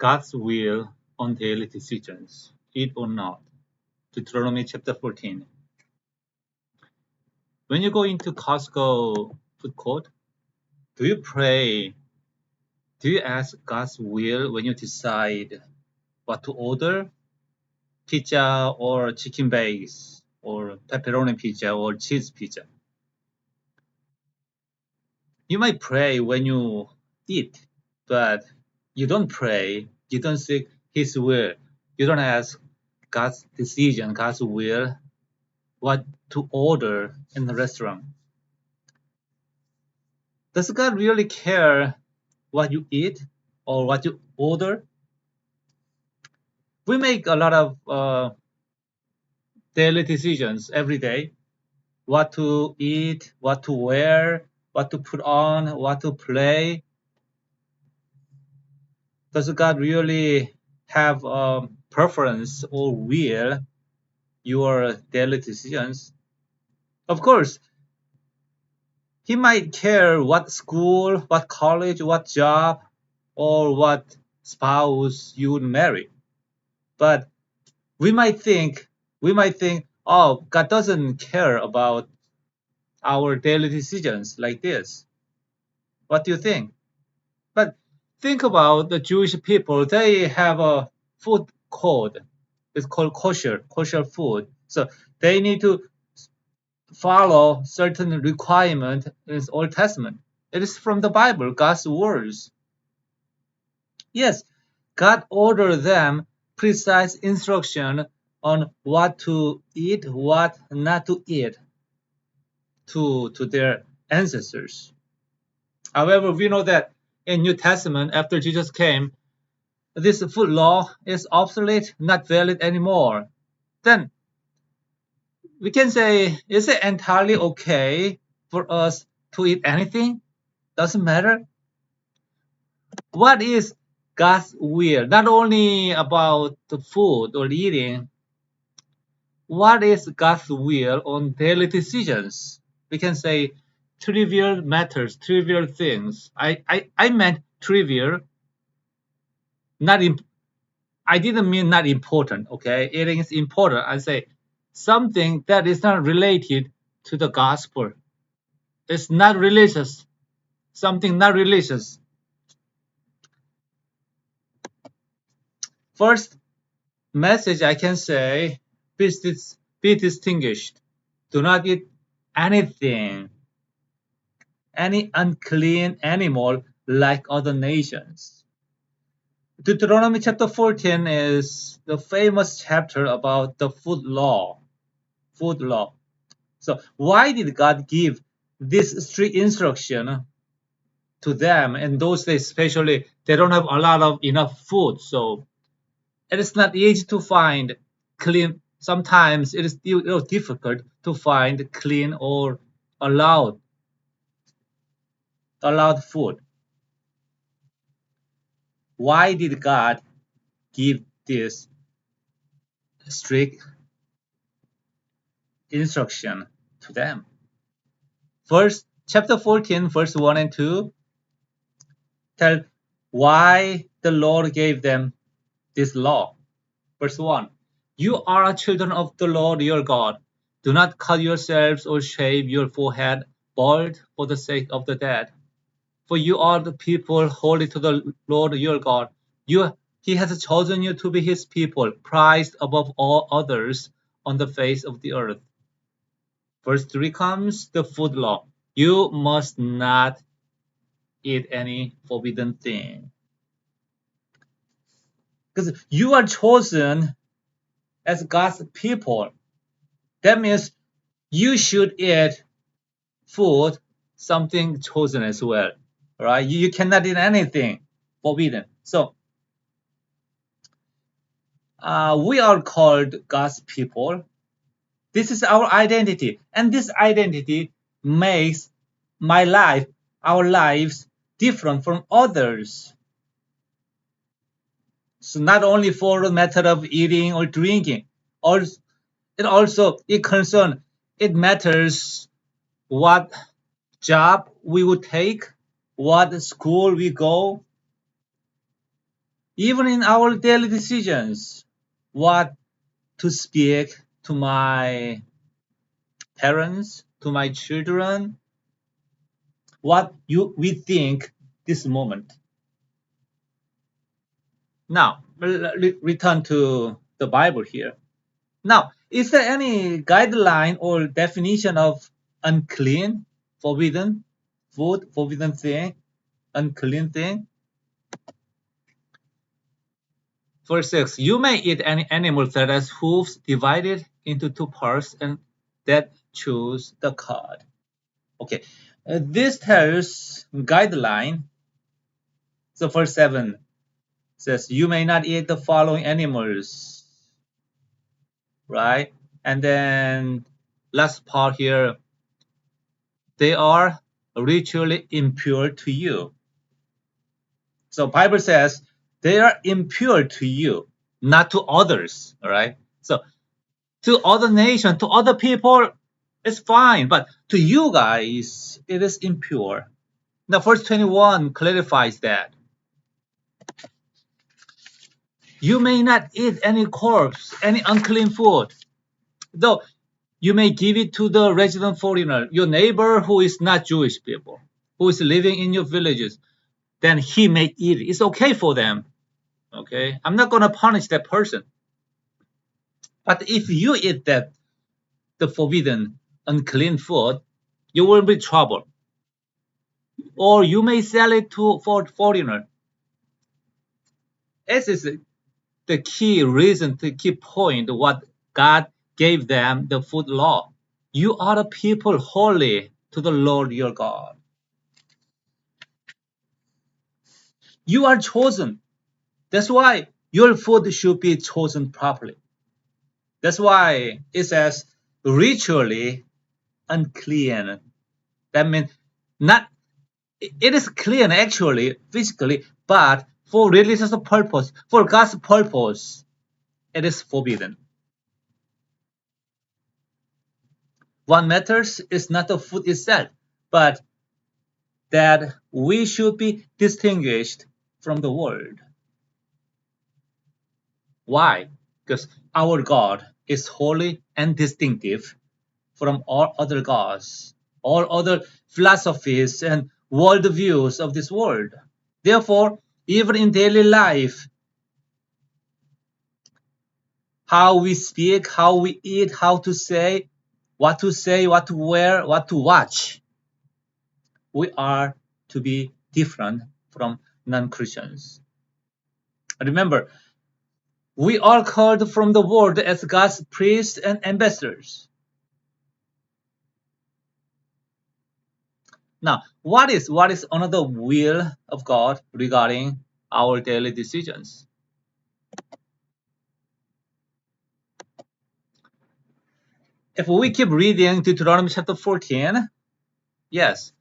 God's will on daily decisions, eat or not. Deuteronomy chapter 14. When you go into Costco food court, do you pray? Do you ask God's will when you decide what to order? Pizza or chicken base or pepperoni pizza or cheese pizza? You might pray when you eat, but you don't pray. You don't seek His will. You don't ask God's decision, God's will, what to order in the restaurant. Does God really care what you eat or what you order? We make a lot of daily decisions every day: what to eat, what to wear, what to put on, what to play. Does God really have a preference or will your daily decisions? Of course, He might care what school, what college, what job, or what spouse you would marry. But we might think, oh, God doesn't care about our daily decisions like this. What do you think? But think about the Jewish people. They have a food code. It's called kosher food. So they need to follow certain requirement in the Old Testament. It is from the Bible, God's words. Yes, God ordered them precise instruction on what to eat, what not to eat to their ancestors. However, we know that in New Testament, after Jesus came, this food law is obsolete, not valid anymore. Then we can say, is it entirely okay for us to eat anything? Doesn't matter. What is God's will? Not only about the food or eating, what is God's will on daily decisions? We can say trivial matters, trivial things. I meant trivial, not I didn't mean not important, okay? It is important. I say something that is not related to the gospel. It's not religious. Something not religious. First message I can say, be distinguished. Do not eat anything, any unclean animal like other nations. Deuteronomy chapter 14 is the famous chapter about the food law. Food law. So why did God give this strict instruction to them in those days? Especially, they don't have a lot of enough food, so it is not easy to find clean. Sometimes it is difficult to find clean or allowed food. Why did God give this strict instruction to them? First, chapter 14, verse 1 and 2 tell why the Lord gave them this law. Verse 1, you are children of the Lord your God. Do not cut yourselves or shave your forehead bald for the sake of the dead. For you are the people holy to the Lord your God. He has chosen you to be his people, prized above all others on the face of the earth. Verse 3 comes the food law. You must not eat any forbidden thing. Because you are chosen as God's people. That means you should eat food, something chosen as well. Right? You cannot eat anything forbidden. So we are called God's people. This is our identity. And this identity makes my life, our lives, different from others. So not only for the matter of eating or drinking, it matters what job we would take, what school we go. Even in our daily decisions, what to speak to my parents, to my children, what we think this moment. Now, return to the Bible here. Now, is there any guideline or definition of unclean, forbidden food, forbidden thing, unclean thing? Verse 6, you may eat any animal that has hooves divided into two parts and that chews the cud. Okay, this tells guideline. So verse 7 says, you may not eat the following animals, right? And then last part here, they are ritually impure to you. So Bible says they are impure to you, not to others, all right? So to other nation, to other people, it's fine, but to you guys, it is impure. Now, verse 21 clarifies that. You may not eat any corpse, any unclean food, though you may give it to the resident foreigner, your neighbor who is not Jewish people, who is living in your villages, then he may eat it. It's okay for them. Okay, I'm not gonna punish that person. But if you eat the forbidden, unclean food, you will be trouble. Or you may sell it to for foreigner. This is the key reason, the key point, what God gave them the food law. You are a people holy to the Lord your God. You are chosen. That's why your food should be chosen properly. That's why it says ritually unclean. That means not it is clean actually physically, but for religious purpose, for God's purpose, it is forbidden. What matters is not the food itself, but that we should be distinguished from the world. Why? Because our God is holy and distinctive from all other gods, all other philosophies and worldviews of this world. Therefore, even in daily life, how we speak, how we eat, how to say, what to wear, what to watch, we are to be different from non-Christians. Remember, we are called from the world as God's priests and ambassadors. Now, what is another will of God regarding our daily decisions? If we keep reading Deuteronomy chapter 14, yes,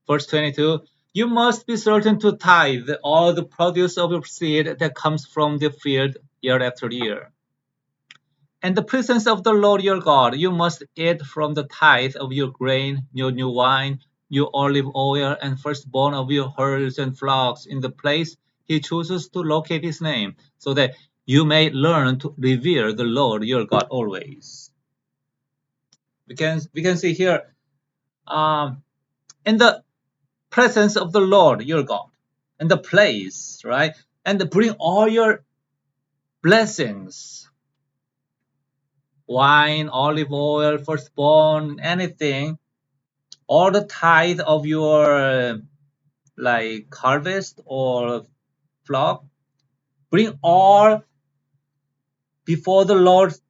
verse 22, you must be certain to tithe all the produce of your seed that comes from the field year after year. In the presence of the Lord your God, you must eat from the tithe of your grain, your new wine, your olive oil, and firstborn of your herds and flocks in the place he chooses to locate his name, so that you may learn to revere the Lord your God always. We can see here, in the presence of the Lord your God, in the place, right? And bring all your blessings, wine, olive oil, firstborn, anything, all the tithe of your like harvest or flock, bring all before the Lord's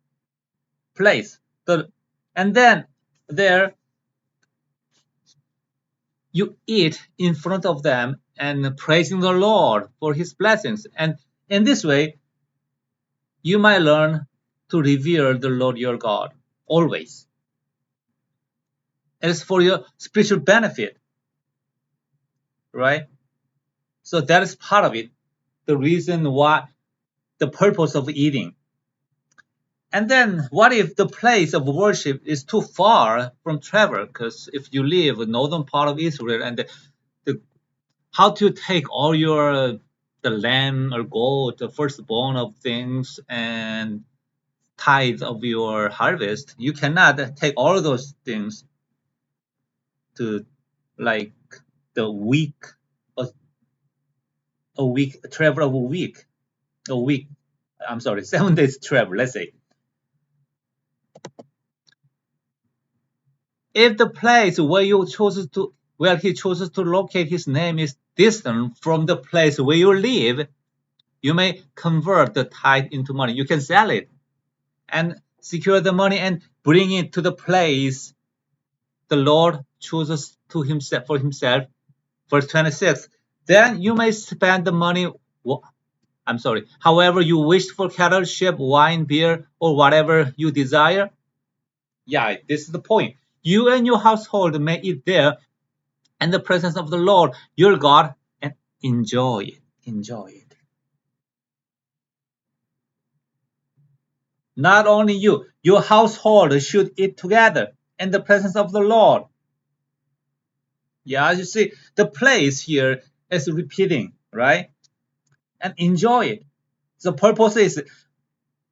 place. And then there you eat in front of them and praising the Lord for his blessings. And in this way, you might learn to revere the Lord your God always. It is for your spiritual benefit, right? So that is part of it, the reason why, the purpose of eating. And then what if the place of worship is too far from travel? Because if you live in northern part of Israel and the how to take all your the lamb or goat, the firstborn of things, and tithe of your harvest. You cannot take all those things to like the week, a week travel of a week. I'm sorry, 7 days travel. Let's say if the place where he chooses to locate his name is distant from the place where you live, you may convert the tithe into money. You can sell it and secure the money and bring it to the place the Lord chooses to himself for himself. Verse 26. Then you may spend the money. I'm sorry. However you wish for cattle, sheep, wine, beer, or whatever you desire. Yeah, this is the point. You and your household may eat there in the presence of the Lord your God and enjoy it. Enjoy it. Not only you, your household should eat together in the presence of the Lord. Yeah, you see, the place here is repeating, right? And enjoy it. The purpose is,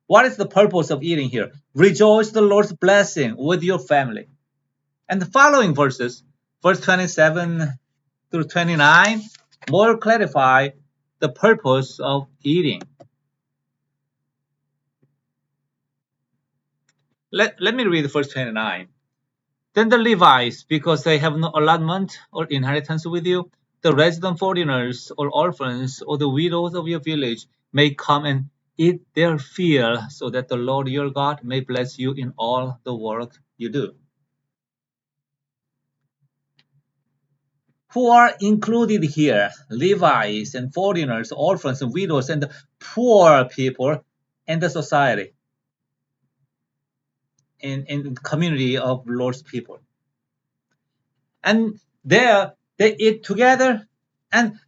what is the purpose of eating here? Rejoice the Lord's blessing with your family. And the following verses, verse 27 through 29, more clarify the purpose of eating. Let me read verse 29. Then the Levites, because they have no allotment or inheritance with you, the resident foreigners or orphans or the widows of your village may come and eat their fill, so that the Lord your God may bless you in all the work you do. Who are included here? Levites and foreigners, orphans and widows, and the poor people in the society, in the community of Lord's people. And there they eat together and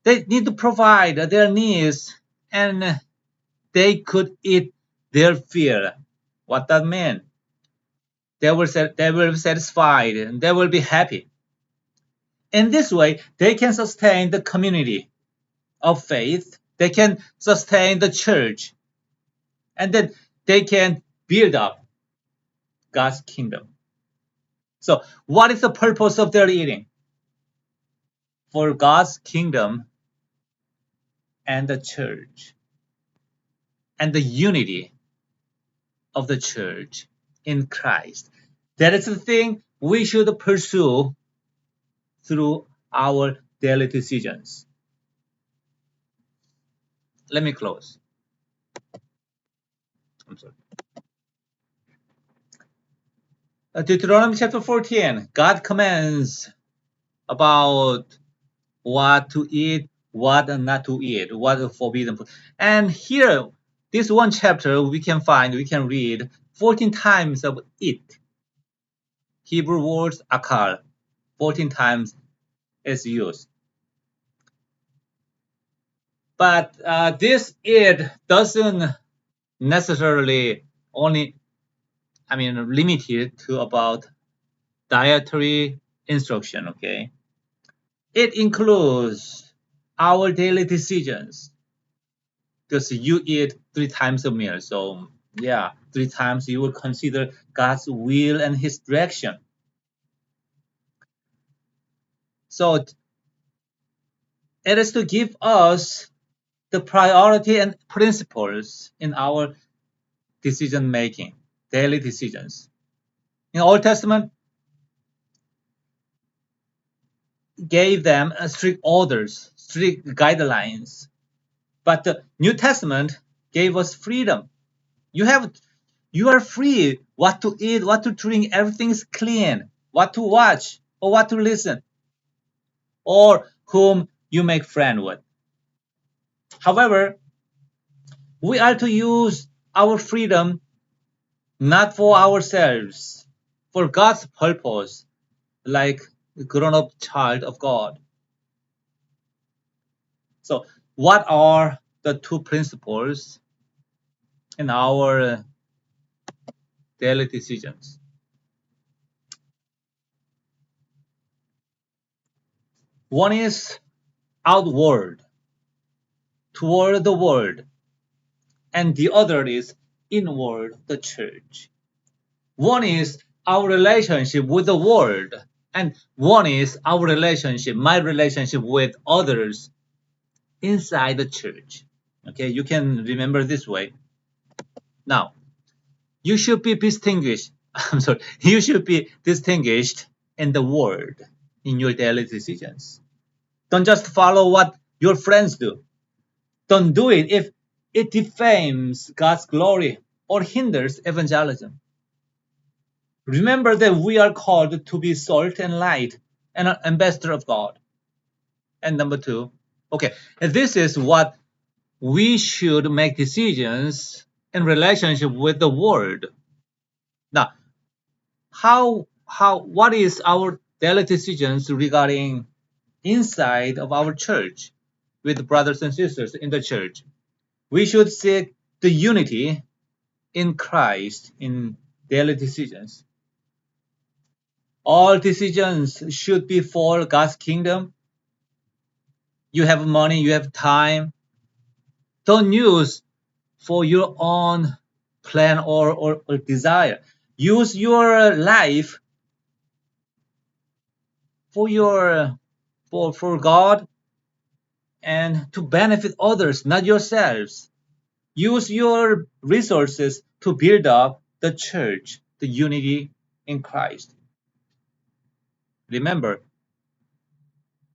they need to provide their needs and they could eat their fill. What that mean? They will be satisfied and they will be happy. In this way, they can sustain the community of faith. They can sustain the church, and then they can build up God's kingdom. So, what is the purpose of their eating? For God's kingdom and the church and the unity of the church in Christ. That is the thing we should pursue through our daily decisions. Let me close. I'm sorry. Deuteronomy chapter 14, God commands about what to eat, what not to eat, what is forbidden. And here, this one chapter, we can read 14 times of eat. Hebrew words akal, 14 times is used. But this it doesn't necessarily only, limited to about dietary instruction, okay? It includes our daily decisions because you eat 3 times a meal. So, yeah, 3 times you will consider God's will and His direction. So, it is to give us the priority and principles in our decision making, daily decisions. In the Old Testament, gave them strict orders, strict guidelines. But the New Testament gave us freedom. You are free what to eat, what to drink, everything's clean, what to watch or what to listen, or whom you make friend with. However, we are to use our freedom not for ourselves, for God's purpose, like a grown-up child of God. So, what are the two principles in our daily decisions? One is outward, toward the world, and the other is inward the church. One is our relationship with the world, and one is our relationship, my relationship with others inside the church. Okay, you can remember this way. Now, you should be distinguished. I'm sorry, you should be distinguished in the world in your daily decisions. Don't just follow what your friends do. Don't do it if it defames God's glory or hinders evangelism. Remember that we are called to be salt and light and an ambassador of God. And number two, okay, this is what we should make decisions in relationship with the world. Now, what is our daily decisions regarding inside of our church with brothers and sisters in the church? We should seek the unity in Christ in daily decisions. All decisions should be for God's kingdom. You have money, you have time. Don't use for your own plan or desire. Use your life for your for God and to benefit others, not yourselves. Use your resources to build up the church, the unity in Christ. Remember,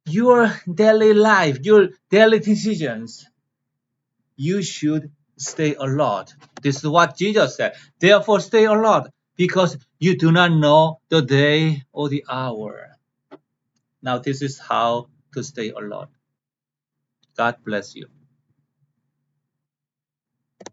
your daily life, your daily decisions, you should stay alert. This is what Jesus said. Therefore, stay alert because you do not know the day or the hour. Now, this is how to stay alert. God bless you.